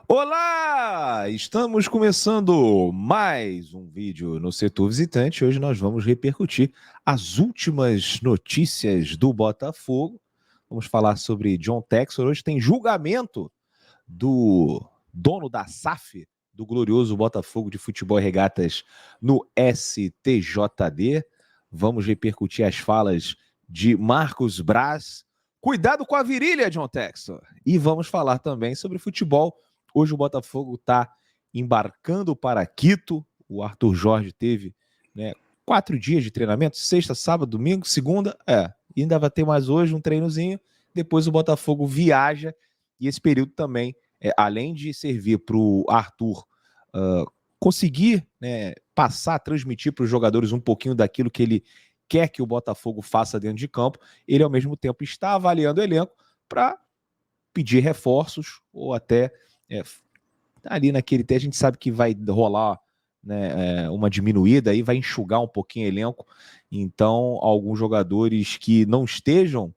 Olá! Estamos começando mais um vídeo no Setor Visitante. Hoje nós vamos repercutir as últimas notícias do Botafogo. Vamos falar sobre John Textor. Hoje tem julgamento do dono da SAF, do glorioso Botafogo de Futebol e Regatas no STJD. Vamos repercutir as falas de Marcos Braz. Cuidado com a virilha, John Textor. E vamos falar também sobre futebol. Hoje o Botafogo está embarcando para Quito. O Arthur Jorge teve 4 dias de treinamento, sexta, sábado, domingo, segunda, e ainda vai ter mais hoje um treinozinho. Depois o Botafogo viaja e esse período também, além de servir para o Arthur conseguir passar, transmitir para os jogadores um pouquinho daquilo que ele quer que o Botafogo faça dentro de campo, ele ao mesmo tempo está avaliando o elenco para pedir reforços ou até ali naquele tempo a gente sabe que vai rolar uma diminuída aí, vai enxugar um pouquinho o elenco, então alguns jogadores que não estejam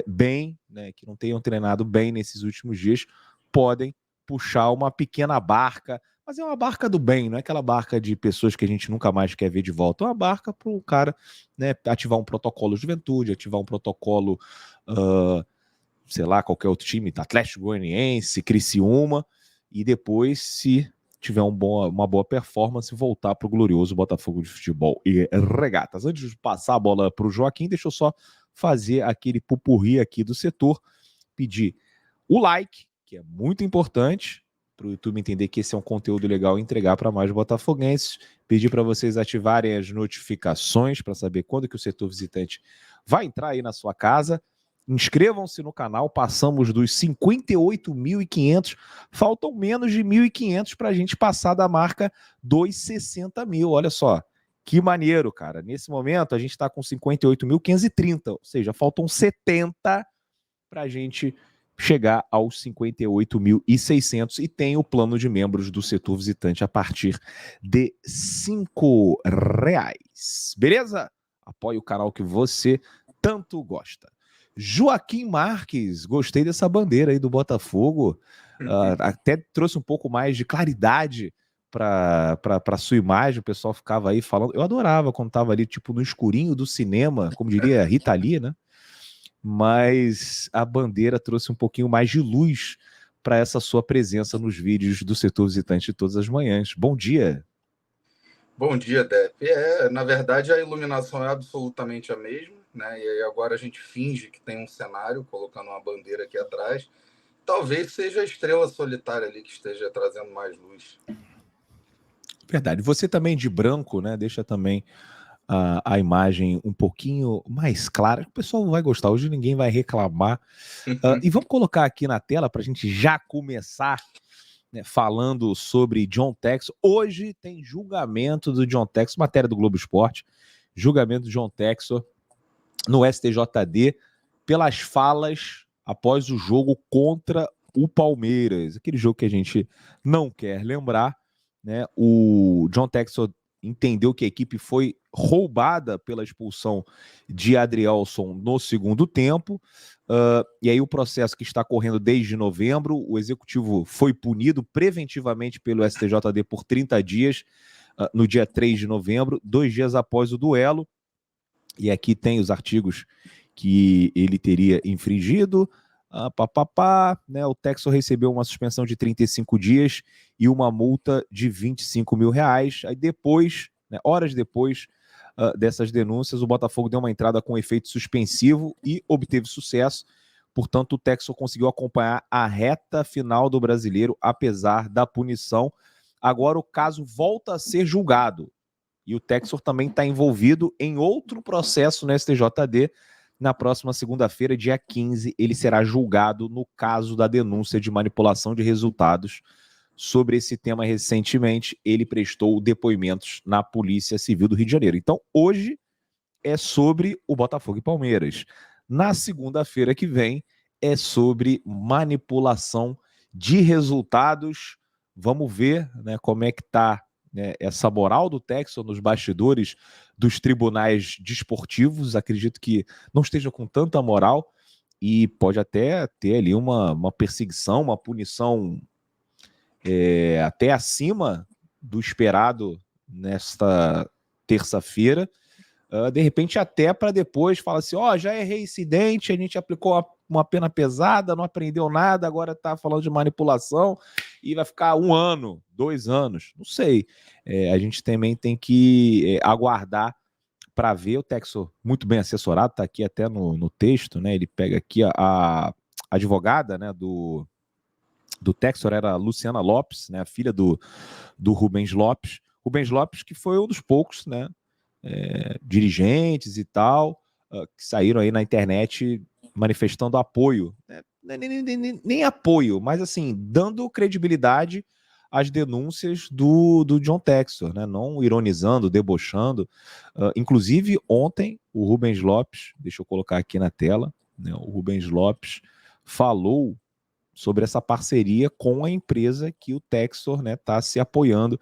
bem, que não tenham treinado bem nesses últimos dias, podem puxar uma pequena barca, mas é uma barca do bem, não é aquela barca de pessoas que a gente nunca mais quer ver de volta, é uma barca para o cara ativar um protocolo de juventude, ativar um protocolo, sei lá, qualquer outro time, Atlético Goianiense, Criciúma, e depois, se tiver uma boa performance, voltar para o glorioso Botafogo de Futebol e Regatas. Antes de passar a bola para o Joaquim, deixa eu só fazer aquele pupurri aqui do setor, pedir o like, que é muito importante para o YouTube entender que esse é um conteúdo legal e entregar para mais botafoguenses, pedir para vocês ativarem as notificações para saber quando que o setor visitante vai entrar aí na sua casa. Inscrevam-se no canal, passamos dos 58.500, faltam menos de 1.500 para a gente passar da marca dos 60 mil, olha só. Que maneiro, cara. Nesse momento, a gente está com 58.530, ou seja, faltam 70 para a gente chegar aos 58.600 e tem o plano de membros do setor visitante a partir de R$ 5. Beleza? Apoie o canal que você tanto gosta. Joaquim Marques, gostei dessa bandeira aí do Botafogo. Até trouxe um pouco mais de claridade para a sua imagem, o pessoal ficava aí falando. Eu adorava quando estava ali, tipo, no escurinho do cinema, como diria Rita Lee, né? Mas a bandeira trouxe um pouquinho mais de luz para essa sua presença nos vídeos do setor visitante de todas as manhãs. Bom dia. Bom dia, Dep. Na verdade, a iluminação é absolutamente a mesma, né? E aí agora a gente finge que tem um cenário, colocando uma bandeira aqui atrás. Talvez seja a estrela solitária ali que esteja trazendo mais luz. Verdade. Você também de branco, né? Deixa também a imagem um pouquinho mais clara. O pessoal vai gostar. Hoje ninguém vai reclamar. E vamos colocar aqui na tela para a gente já começar falando sobre John Textor. Hoje tem julgamento do John Textor, matéria do Globo Esporte, julgamento do John Textor no STJD pelas falas após o jogo contra o Palmeiras, aquele jogo que a gente não quer lembrar, né? O John Textor entendeu que a equipe foi roubada pela expulsão de Adrielson no segundo tempo, e aí o processo que está correndo desde novembro, o executivo foi punido preventivamente pelo STJD por 30 dias, no dia 3 de novembro, 2 dias após o duelo, e aqui tem os artigos que ele teria infringido, né? O Textor recebeu uma suspensão de 35 dias e uma multa de R$ 25 mil. Aí depois, horas depois dessas denúncias, o Botafogo deu uma entrada com efeito suspensivo e obteve sucesso. Portanto, o Textor conseguiu acompanhar a reta final do Brasileiro, apesar da punição. Agora o caso volta a ser julgado. E o Textor também está envolvido em outro processo no STJD. Na próxima segunda-feira, dia 15, ele será julgado no caso da denúncia de manipulação de resultados. Sobre esse tema, recentemente, ele prestou depoimentos na Polícia Civil do Rio de Janeiro. Então, hoje é sobre o Botafogo e Palmeiras. Na segunda-feira que vem, é sobre manipulação de resultados. Vamos ver como é que está essa moral do Textor nos bastidores dos tribunais desportivos. Acredito que não esteja com tanta moral e pode até ter ali uma perseguição, uma punição até acima do esperado nesta terça-feira. De repente, até para depois falar assim: já é reincidente, a gente aplicou uma pena pesada, não aprendeu nada, agora está falando de manipulação e vai ficar 1 ano, 2 anos, não sei. A gente também tem que aguardar para ver. O Textor, muito bem assessorado, está aqui até no texto, né? Ele pega aqui a advogada, né, do Textor, era a Luciana Lopes, né, a filha do Rubens Lopes. Rubens Lopes, que foi um dos poucos, né, dirigentes e tal, que saíram aí na internet manifestando apoio, né? Nem apoio, mas assim, dando credibilidade às denúncias do John Textor, né? Não ironizando, debochando. Inclusive, ontem, o Rubens Lopes, deixa eu colocar aqui na tela, né? O Rubens Lopes falou sobre essa parceria com a empresa que o Textor, né, está se apoiando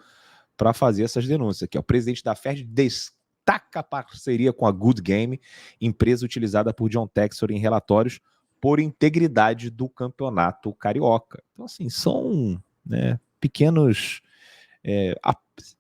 para fazer essas denúncias. Aqui, o presidente da FERJ destaca a parceria com a Good Game, empresa utilizada por John Textor em relatórios por integridade do campeonato carioca. Então, assim, são, né, pequenos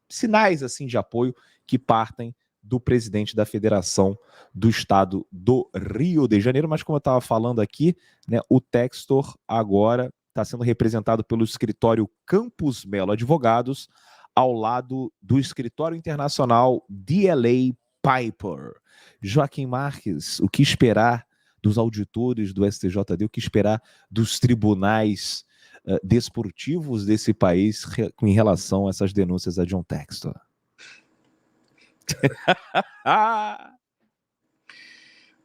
sinais assim de apoio que partem do presidente da Federação do Estado do Rio de Janeiro. Mas como eu estava falando aqui, né, o Textor agora está sendo representado pelo escritório Campos Melo Advogados, ao lado do escritório internacional DLA Piper. Joaquim Marques, o que esperar dos auditores do STJD, o que esperar dos tribunais desportivos desse país em relação a essas denúncias a John Textor?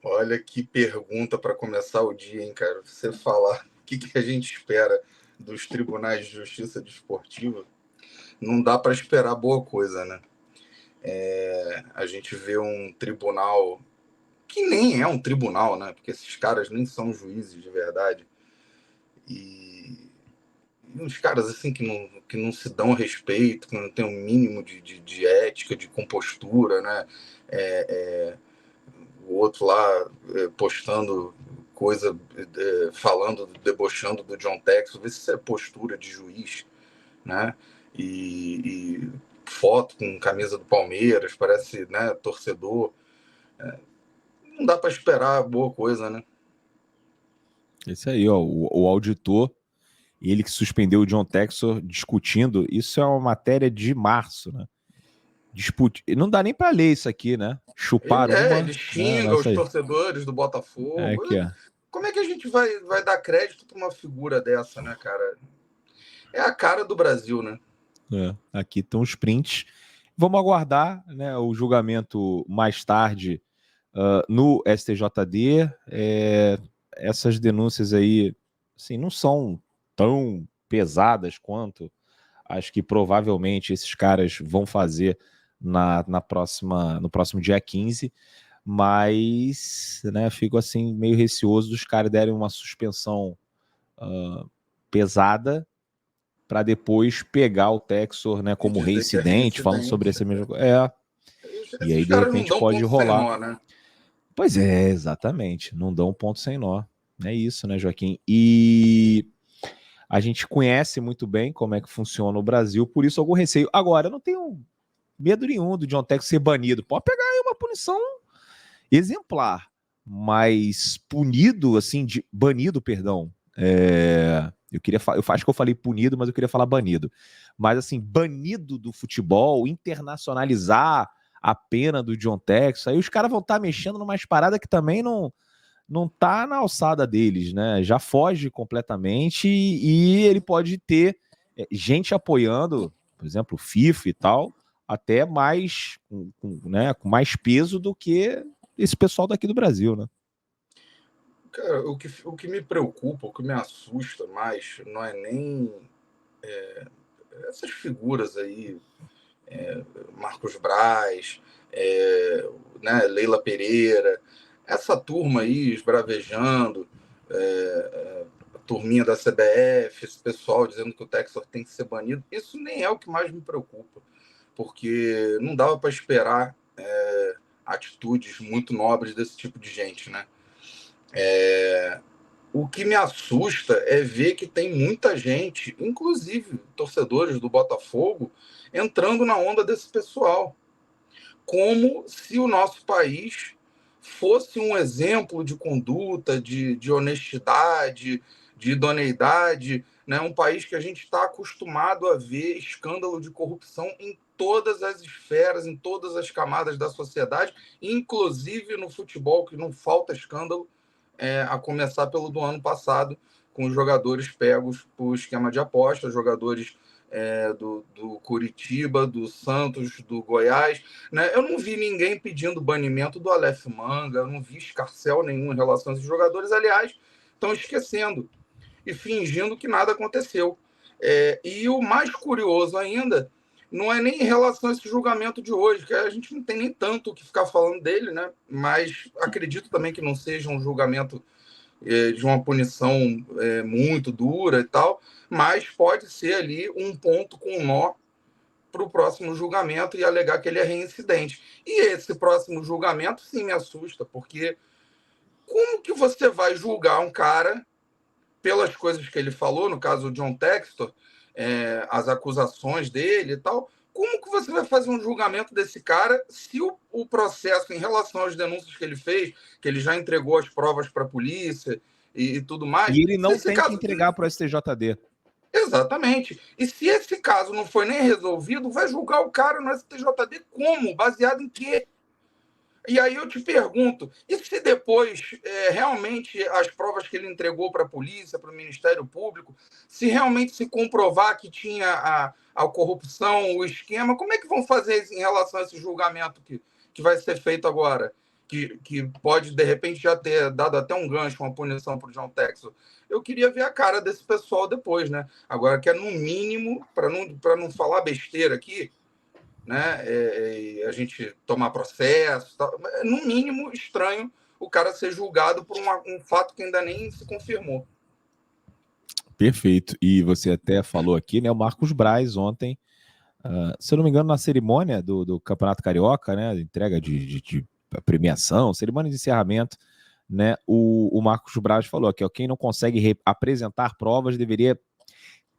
Olha que pergunta para começar o dia, hein, cara? Você falar o que a gente espera dos tribunais de justiça desportiva, não dá para esperar boa coisa, né? A gente vê um tribunal que nem é um tribunal, né? Porque esses caras nem são juízes de verdade. E uns caras assim que não se dão respeito, que não tem um mínimo de ética, de compostura, né? O outro lá postando coisa, falando, debochando do John Textor, vê se isso é postura de juiz, né? E foto com camisa do Palmeiras, parece, né, torcedor. Não dá para esperar boa coisa, né? Esse aí, ó, o auditor, ele que suspendeu o John Textor discutindo, isso é uma matéria de março, né? Não dá nem para ler isso aqui, né? Chupar Ele uma, né? xinga os Nossa aí. torcedores do Botafogo. Aqui, ó. Como é que a gente vai dar crédito para uma figura dessa, né, cara? É a cara do Brasil, né? Aqui estão os prints. Vamos aguardar, né, o julgamento mais tarde no STJD. Essas denúncias aí, assim, não são tão pesadas quanto acho que provavelmente esses caras vão fazer no próximo dia 15, mas, né, fico assim meio receoso dos caras derem uma suspensão pesada para depois pegar o Textor, né, E como dizer que é reincidente, falando sobre reincidente. esse mesmo. E aí Esses de caras não repente dão pode ponto sem rolar. nó, né? Pois é, exatamente. Não dão ponto sem nó. É isso, né, Joaquim? E a gente conhece muito bem como é que funciona o Brasil, por isso algum receio. Agora, eu não tenho medo nenhum do John Textor ser banido. Pode pegar aí uma punição exemplar, mas punido, assim, banido, perdão. Eu acho que eu falei punido, mas eu queria falar banido. Mas assim, banido do futebol, internacionalizar a pena do John Textor, aí os caras vão estar mexendo numa parada que também não tá na alçada deles, né? Já foge completamente e ele pode ter gente apoiando, por exemplo, o FIFA e tal, até mais né, com mais peso do que esse pessoal daqui do Brasil, né? Cara, o que me preocupa, o que me assusta mais, não é nem essas figuras aí, Marcos Braz, né, Leila Pereira, essa turma aí esbravejando, a turminha da CBF, esse pessoal dizendo que o Texas tem que ser banido, isso nem é o que mais me preocupa, porque não dava para esperar atitudes muito nobres desse tipo de gente, né? O que me assusta é ver que tem muita gente, inclusive torcedores do Botafogo, entrando na onda desse pessoal, como se o nosso país fosse um exemplo de conduta, de honestidade, de idoneidade, né? Um país que a gente está acostumado a ver escândalo de corrupção em todas as esferas, em todas as camadas da sociedade, inclusive no futebol, que não falta escândalo, a começar pelo do ano passado, com os jogadores pegos por esquema de aposta, jogadores do Curitiba, do Santos, do Goiás, né? Eu não vi ninguém pedindo banimento do Aleph Manga, eu não vi escarcéu nenhum em relação a esses jogadores, aliás, estão esquecendo e fingindo que nada aconteceu. E o mais curioso ainda não é nem em relação a esse julgamento de hoje, que a gente não tem nem tanto o que ficar falando dele, né? Mas acredito também que não seja um julgamento de uma punição muito dura e tal, mas pode ser ali um ponto com um nó para o próximo julgamento e alegar que ele é reincidente. E esse próximo julgamento, sim, me assusta, porque como que você vai julgar um cara pelas coisas que ele falou, no caso do John Textor, as acusações dele e tal, como que você vai fazer um julgamento desse cara se o processo, em relação às denúncias que ele fez, que ele já entregou as provas para a polícia e tudo mais... E ele não tem que entregar para o STJD. Exatamente. E se esse caso não foi nem resolvido, vai julgar o cara no STJD como? Baseado em quê? E aí eu te pergunto, e se depois realmente as provas que ele entregou para a polícia, para o Ministério Público, se realmente se comprovar que tinha a corrupção, o esquema, como é que vão fazer em relação a esse julgamento que vai ser feito agora? Que pode, de repente, já ter dado até um gancho, uma punição para o John Textor. Eu queria ver a cara desse pessoal depois, né? Agora, que é no mínimo, para não falar besteira aqui, né? A gente tomar processo, no mínimo estranho o cara ser julgado por um fato que ainda nem se confirmou. Perfeito. E você até falou aqui, né? O Marcos Braz ontem, se eu não me engano, na cerimônia do Campeonato Carioca, né? Entrega de premiação, cerimônia de encerramento, né? O Marcos Braz falou que quem não consegue apresentar provas deveria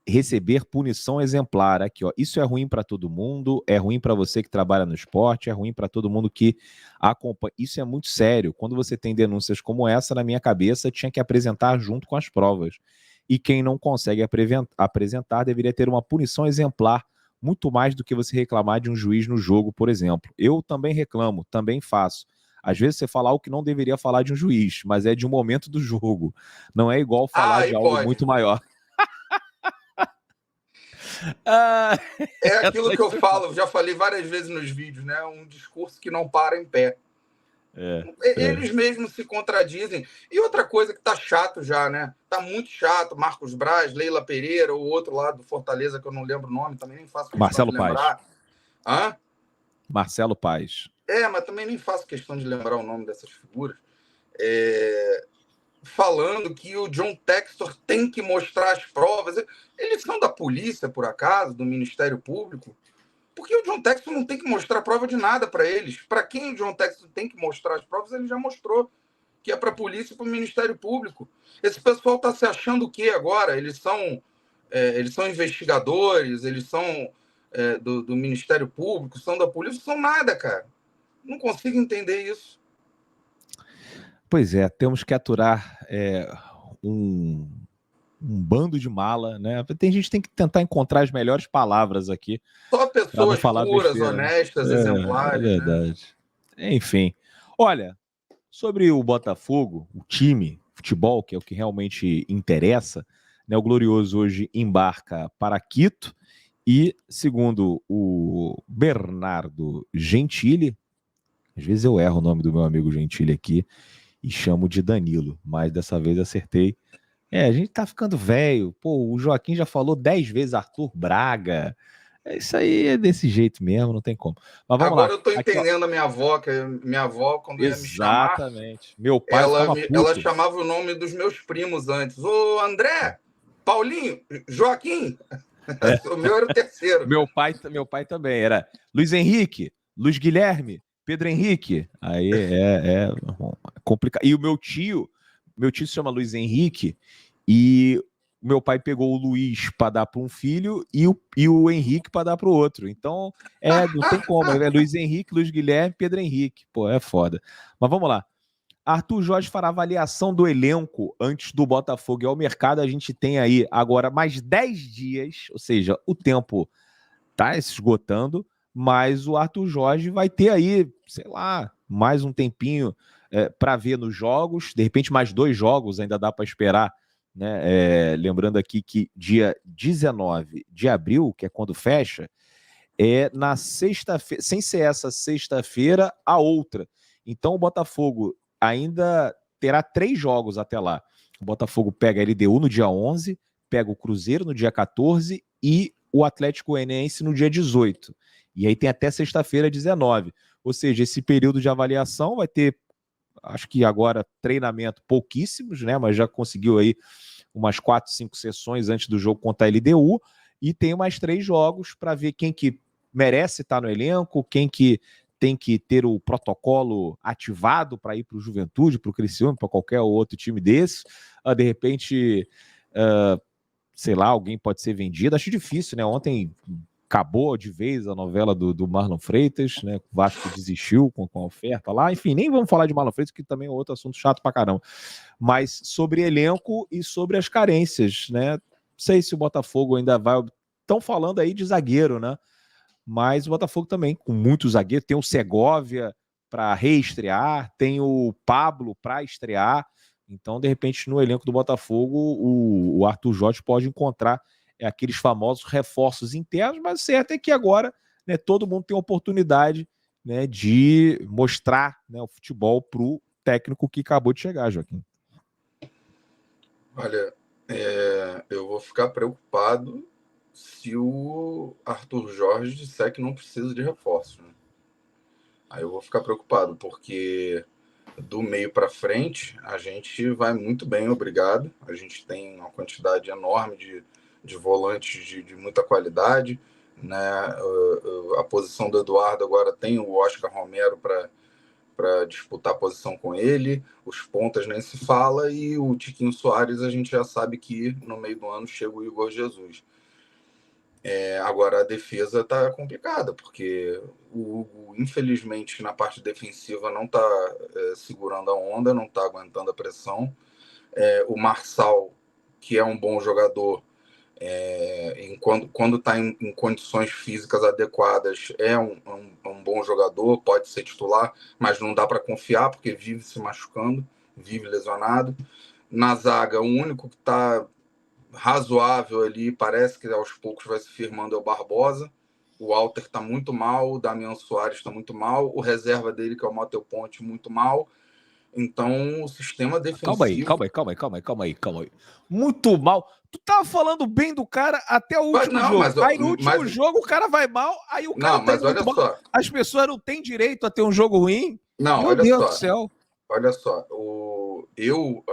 receber punição exemplar. Aqui, ó, isso é ruim para todo mundo, é ruim para você que trabalha no esporte, é ruim para todo mundo que acompanha. Isso é muito sério. Quando você tem denúncias como essa, na minha cabeça, tinha que apresentar junto com as provas. E quem não consegue apresentar deveria ter uma punição exemplar, muito mais do que você reclamar de um juiz no jogo, por exemplo. Eu também reclamo, também faço. Às vezes você fala algo que não deveria falar de um juiz, mas é de um momento do jogo. Não é igual falar de algo muito maior. É aquilo que eu falo, já falei várias vezes nos vídeos, né? Um discurso que não para em pé. Eles mesmos se contradizem. E outra coisa que tá chato já, né? Tá muito chato. Marcos Braz, Leila Pereira, o outro lá do Fortaleza, que eu não lembro o nome, também nem faço questão Marcelo de lembrar. Paes. Marcelo Paes. Mas também nem faço questão de lembrar o nome dessas figuras. Falando que o John Textor tem que mostrar as provas. Eles são da polícia, por acaso, do Ministério Público? Porque o John Textor não tem que mostrar prova de nada para eles. Para quem o John Textor tem que mostrar as provas, ele já mostrou, que é para a polícia e para o Ministério Público. Esse pessoal está se achando o quê agora? Eles são investigadores, eles são do Ministério Público, são da polícia, são nada, cara. Não consigo entender isso. Pois é, temos que aturar um bando de mala, né? Tem gente que tem que tentar encontrar as melhores palavras aqui. Só pessoas puras, besteira, honestas, exemplares. É verdade. Né? Enfim. Olha, sobre o Botafogo, o time, futebol, que é o que realmente interessa, né? O Glorioso hoje embarca para Quito e, segundo o Bernardo Gentili, às vezes eu erro o nome do meu amigo Gentili aqui, e chamo de Danilo, mas dessa vez acertei. A gente tá ficando velho. Pô, o Joaquim já falou 10 vezes Arthur Braga. Isso aí é desse jeito mesmo, não tem como. Mas vamos Agora lá. eu tô entendendo a minha avó, que minha avó, quando ia me chamar... Exatamente. Meu pai ela chamava o nome dos meus primos antes. Ô, André, Paulinho, Joaquim. O meu era o terceiro. Meu pai também. Era Luiz Henrique, Luiz Guilherme, Pedro Henrique. Aí é complicado. E o meu tio meu tio se chama Luiz Henrique e meu pai pegou o Luiz para dar para um filho e o Henrique para dar para o outro. Então, não tem como. É Luiz Henrique, Luiz Guilherme, Pedro Henrique. Pô, é foda. Mas vamos lá. Arthur Jorge fará avaliação do elenco antes do Botafogo ir ao mercado. A gente tem aí agora mais 10 dias, ou seja, o tempo tá se esgotando, mas o Arthur Jorge vai ter aí, sei lá, mais um tempinho para ver nos jogos. De repente, mais 2 jogos ainda dá para esperar. Né? Lembrando aqui que dia 19 de abril, que é quando fecha, é na sexta-feira, sem ser essa sexta-feira, a outra. Então o Botafogo ainda terá 3 jogos até lá. O Botafogo pega a LDU no dia 11, pega o Cruzeiro no dia 14 e o Atlético Goianiense no dia 18. E aí tem até sexta-feira, 19. Ou seja, esse período de avaliação vai ter, acho que agora, treinamento pouquíssimos, né? Mas já conseguiu aí umas 4, 5 sessões antes do jogo contra a LDU. E tem mais 3 jogos para ver quem que merece estar no elenco, quem que tem que ter o protocolo ativado para ir para o Juventude, para o Criciúma, para qualquer outro time desse. De repente, sei lá, alguém pode ser vendido. Acho difícil, né? Ontem acabou de vez a novela do Marlon Freitas, né? O Vasco desistiu com a oferta lá. Enfim, nem vamos falar de Marlon Freitas, que também é outro assunto chato pra caramba. Mas sobre elenco e sobre as carências, né? Não sei se o Botafogo ainda vai... Estão falando aí de zagueiro, né? Mas o Botafogo também, com muitos zagueiros, tem o Segovia para reestrear, tem o Pablo para estrear. Então, de repente, no elenco do Botafogo, o Arthur Jorge pode encontrar aqueles famosos reforços internos, mas o certo é que agora, né, todo mundo tem a oportunidade, né, de mostrar, né, o futebol para o técnico que acabou de chegar, Joaquim. Olha, eu vou ficar preocupado se o Arthur Jorge disser que não precisa de reforço. Né? Aí eu vou ficar preocupado, porque do meio para frente a gente vai muito bem, obrigado. A gente tem uma quantidade enorme de volantes de muita qualidade. Né? A posição do Eduardo agora tem o Oscar Romero para disputar a posição com ele, os pontas nem se fala, e o Tiquinho Soares a gente já sabe que no meio do ano chega o Igor Jesus. Agora a defesa está complicada, porque o Hugo, infelizmente, na parte defensiva não está segurando a onda, não está aguentando a pressão. O Marçal, que é um bom jogador, quando está em condições físicas adequadas, é um bom jogador, pode ser titular, mas não dá para confiar, porque vive se machucando, vive lesionado. Na zaga, o único que está razoável ali, parece que aos poucos vai se firmando, é o Barbosa. O Walter está muito mal, o Damião Soares está muito mal, o reserva dele, que é o Matheus Ponte, muito mal. Então, o sistema defensivo... Calma aí. Muito mal. Tu tava falando bem do cara até o último jogo. Aí no último jogo o cara vai mal, aí o cara tá muito mal. Só. As pessoas não têm direito a ter um jogo ruim? Não, meu Deus do céu. Olha só, eu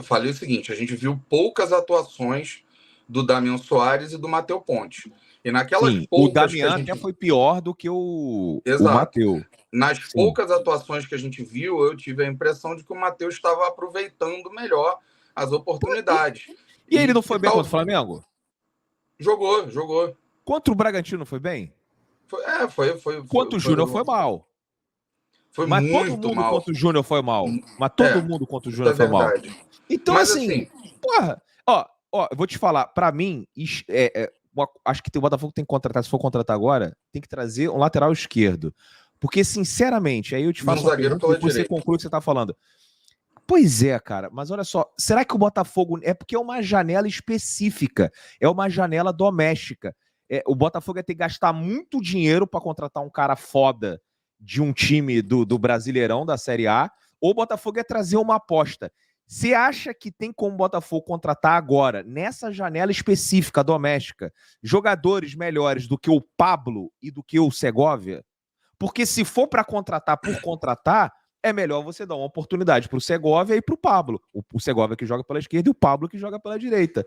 falei o seguinte, a gente viu poucas atuações do Damião Soares e do Matheus Ponte. E naquelas poucas... O Damião até foi pior do que o Matheus. Nas poucas atuações que a gente viu, eu tive a impressão de que o Matheus estava aproveitando melhor as oportunidades. E ele não foi bem contra o Flamengo? Jogou. Contra o Bragantino foi bem? Foi. Contra o Júnior foi mal. Mas muito todo mundo mal. Contra o Júnior foi mal. Mas todo mundo contra o Júnior foi mal. Então, mas, assim, porra, eu vou te falar, pra mim, acho que o Botafogo tem que contratar, se for contratar agora, tem que trazer um lateral esquerdo. Porque, sinceramente, aí eu te faço uma pergunta e depois você conclui o que você tá falando. Pois é, cara, mas olha só, será que o Botafogo... É porque é uma janela específica, é uma janela doméstica. O Botafogo ia ter que gastar muito dinheiro para contratar um cara foda de um time do Brasileirão, da Série A, ou o Botafogo ia trazer uma aposta. Você acha que tem como o Botafogo contratar agora, nessa janela específica doméstica, jogadores melhores do que o Pablo e do que o Segovia? Porque se for para contratar por contratar, é melhor você dar uma oportunidade para o Segovia e para o Pablo. O Segovia que joga pela esquerda e o Pablo que joga pela direita.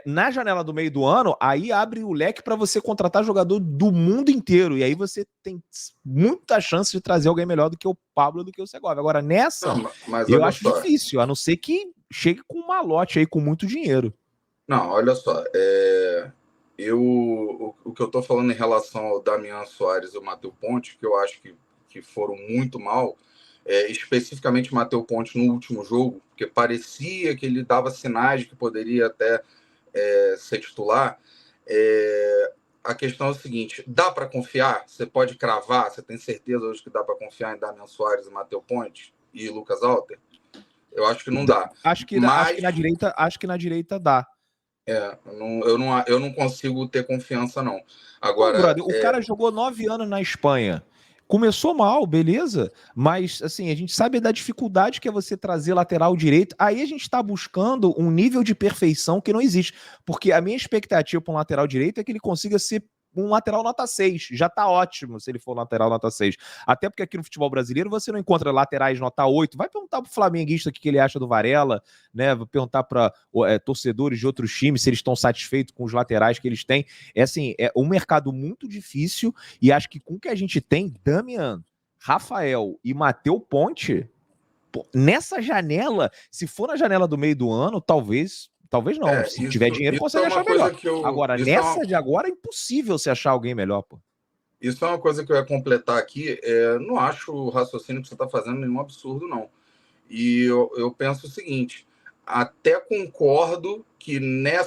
Na janela do meio do ano, aí abre o leque para você contratar jogador do mundo inteiro. E aí você tem muita chance de trazer alguém melhor do que o Pablo do que o Segovia. Agora, nessa, Não, mas eu olha acho só. difícil, a não ser que chegue com um malote aí com muito dinheiro. Não, olha só. O que eu estou falando em relação ao Damian Soares e o Matheus Ponte, que eu acho que foram muito mal, especificamente Matheus Ponte no último jogo, porque parecia que ele dava sinais de que poderia até ser titular. A questão é o seguinte: dá para confiar? Você pode cravar? Você tem certeza hoje que dá para confiar em Damian Soares e Matheus Ponte e Lucas Alter? Eu acho que não dá. Acho que Mas na direita dá. eu não consigo ter confiança, não. Pô, Agora, brother, o cara jogou 9 anos na Espanha. Começou mal, beleza, mas assim, a gente sabe da dificuldade que é você trazer lateral direito. Aí a gente está buscando um nível de perfeição que não existe. Porque a minha expectativa para um lateral direito é que ele consiga ser um lateral nota 6. Já tá ótimo se ele for lateral nota 6. Até porque aqui no futebol brasileiro você não encontra laterais nota 8. Vai perguntar pro flamenguista o que ele acha do Varela, né? Vai perguntar para torcedores de outros times se eles estão satisfeitos com os laterais que eles têm. Assim, é um mercado muito difícil e acho que com o que a gente tem, Damian, Rafael e Matheus Ponte, pô, nessa janela, se for na janela do meio do ano, talvez não. Se tiver dinheiro, isso é consegue uma achar melhor. coisa que eu. Agora, nessa de agora, é impossível você achar alguém melhor, pô. Isso é uma coisa que eu ia completar aqui. Não acho o raciocínio que você está fazendo nenhum absurdo, não. E eu penso o seguinte: até concordo que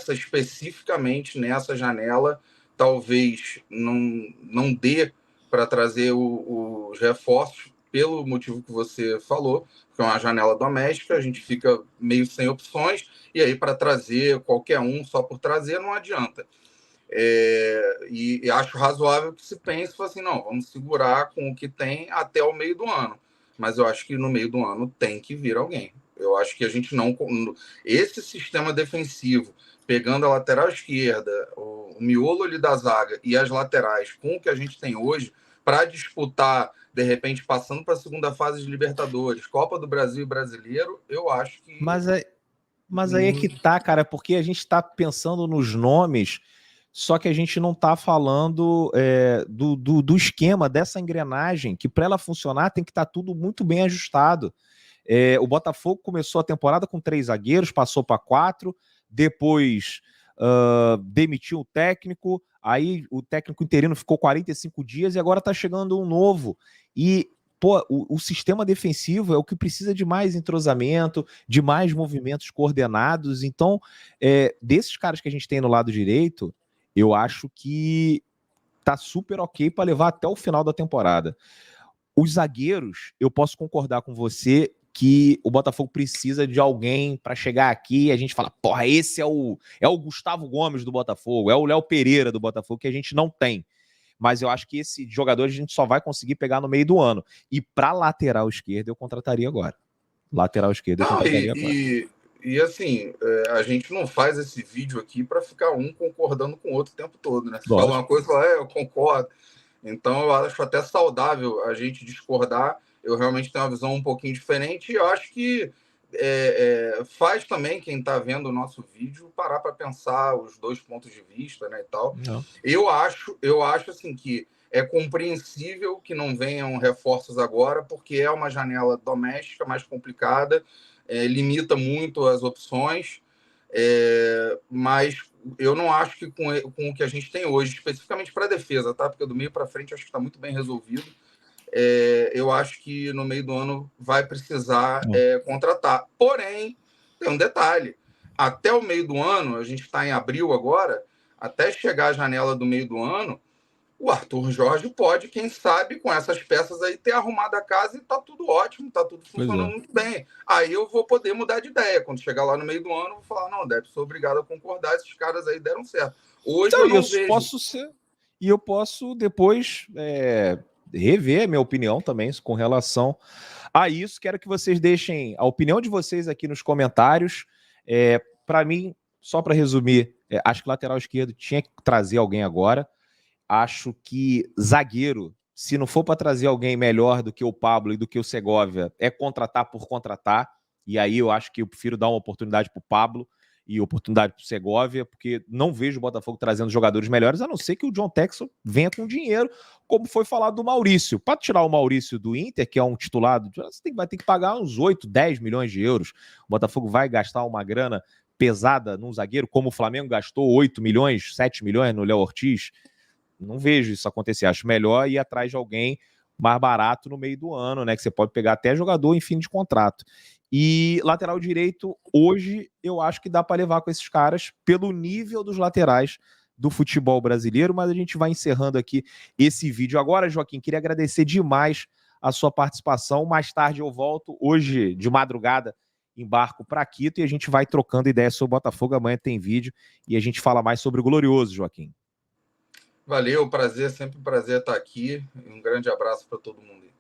especificamente nessa janela, talvez não dê para trazer os reforços, pelo motivo que você falou, que é uma janela doméstica, a gente fica meio sem opções, e aí para trazer qualquer um só por trazer não adianta. E acho razoável que se pense assim, não, vamos segurar com o que tem até o meio do ano. Mas eu acho que no meio do ano tem que vir alguém. Eu acho que a gente não. Esse sistema defensivo, pegando a lateral esquerda, o miolo ali da zaga e as laterais, com o que a gente tem hoje, para disputar, de repente, passando para a segunda fase de Libertadores, Copa do Brasil e Brasileiro, eu acho que. Mas aí é que tá, cara, porque a gente tá pensando nos nomes, só que a gente não tá falando do esquema, dessa engrenagem, que para ela funcionar tem que estar tudo muito bem ajustado. O Botafogo começou a temporada com 3 zagueiros, passou para 4, depois demitiu o técnico, aí o técnico interino ficou 45 dias e agora está chegando um novo. E pô, o sistema defensivo é o que precisa de mais entrosamento, de mais movimentos coordenados. Então, desses caras que a gente tem no lado direito, eu acho que tá super ok para levar até o final da temporada. Os zagueiros, eu posso concordar com você que o Botafogo precisa de alguém para chegar aqui e a gente fala, porra, esse é o Gustavo Gomes do Botafogo, é o Léo Pereira do Botafogo, que a gente não tem. Mas eu acho que esse jogador a gente só vai conseguir pegar no meio do ano. E para lateral esquerda eu contrataria agora. Lateral esquerda eu Não, contrataria agora. e assim, a gente não faz esse vídeo aqui para ficar um concordando com o outro o tempo todo, né? Você fala uma coisa, fala, eu concordo. Então, eu acho até saudável a gente discordar. Eu realmente tenho uma visão um pouquinho diferente e eu acho que faz também quem está vendo o nosso vídeo parar para pensar os dois pontos de vista, né, e tal. Não. Eu acho assim que é compreensível que não venham reforços agora, porque é uma janela doméstica mais complicada, limita muito as opções, mas eu não acho que com o que a gente tem hoje, especificamente para a defesa, tá? Porque do meio para frente acho que está muito bem resolvido. Eu acho que no meio do ano vai precisar contratar. Porém, tem um detalhe: até o meio do ano, a gente está em abril agora, até chegar a janela do meio do ano, o Arthur Jorge pode, quem sabe, com essas peças aí, ter arrumado a casa e tá tudo ótimo, tá tudo funcionando muito bem. Aí eu vou poder mudar de ideia. Quando chegar lá no meio do ano, eu vou falar, não, Deb, sou obrigado a concordar, esses caras aí deram certo. Hoje Então, eu não vejo. E eu posso depois rever a minha opinião também com relação a isso. Quero que vocês deixem a opinião de vocês aqui nos comentários. Para mim, só para resumir, acho que lateral esquerdo tinha que trazer alguém agora. Acho que zagueiro Se não for para trazer alguém melhor do que o Pablo e do que o Segovia, é contratar por contratar. E aí eu acho que eu prefiro dar uma oportunidade para o Pablo e oportunidade para o Segovia, porque não vejo o Botafogo trazendo jogadores melhores, a não ser que o John Texel venha com dinheiro, como foi falado do Maurício. Para tirar o Maurício do Inter, que é um titulado, você vai ter que pagar uns 8, 10 milhões de euros. O Botafogo vai gastar uma grana pesada num zagueiro, como o Flamengo gastou 8 milhões, 7 milhões no Léo Ortiz. Não vejo isso acontecer. Acho melhor ir atrás de alguém mais barato no meio do ano, né? Que você pode pegar até jogador em fim de contrato. E lateral direito, hoje, eu acho que dá para levar com esses caras pelo nível dos laterais do futebol brasileiro, mas a gente vai encerrando aqui esse vídeo agora, Joaquim. Queria agradecer demais a sua participação. Mais tarde eu volto, hoje de madrugada embarco para Quito e a gente vai trocando ideias sobre o Botafogo. Amanhã tem vídeo e a gente fala mais sobre o Glorioso, Joaquim. Valeu, prazer, sempre um prazer estar aqui. Um grande abraço para todo mundo.